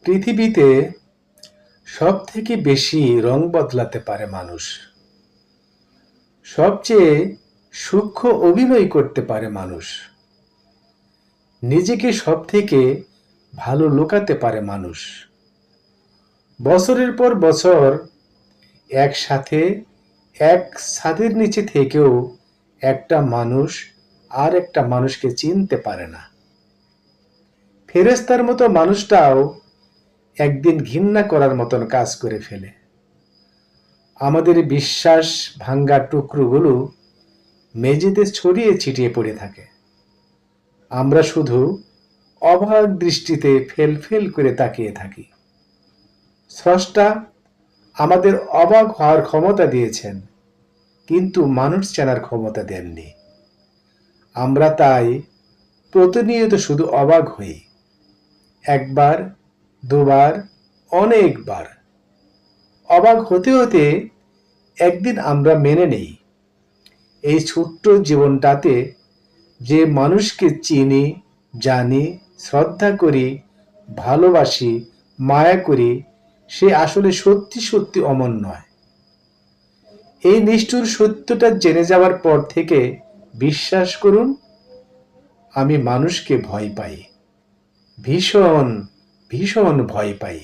পৃথিবীতে সবথেকে বেশি রং বদলাতে পারে মানুষ। সবচেয়ে সূক্ষ্ম অভিনয় করতে পারে মানুষ। নিজেকে সবথেকে ভালো লুকাতে পারে মানুষ। বছরের পর বছর একসাথে এক ছাদের নিচে থেকেও একটা মানুষ আর একটা মানুষকে চিনতে পারে না। ফেরেশতার মতো মানুষটাও একদিন ঘৃণা করার মতন কাজ করে ফেলে। আমাদের বিশ্বাস ভাঙ্গা টুকরোগুলো মেঝেতে ছড়িয়ে ছিটিয়ে পড়ে থাকে। আমরা শুধু অবাক দৃষ্টিতে ফেল করে তাকিয়ে থাকি। স্রষ্টা আমাদের অবাক হওয়ার ক্ষমতা দিয়েছেন, কিন্তু মানুষ চেনার ক্ষমতা দেননি। আমরা তাই প্রতিনিয়ত শুধু অবাক হই, একবার, দুবার, অনেকবার। অবাক হতে হতে একদিন আমরা মেনে নেই, এই ছোট্ট জীবনটাতে যে মানুষকে চিনি, জানি, শ্রদ্ধা করি, ভালোবাসি, মায়া করি, সে আসলে সত্যি সত্যি অমর নয়। এই নিষ্ঠুর সত্যটা জেনে যাওয়ার পর থেকে বিশ্বাস করুন, আমি মানুষকে ভয় পাই, ভীষণ ভীষণ ভয় পাই।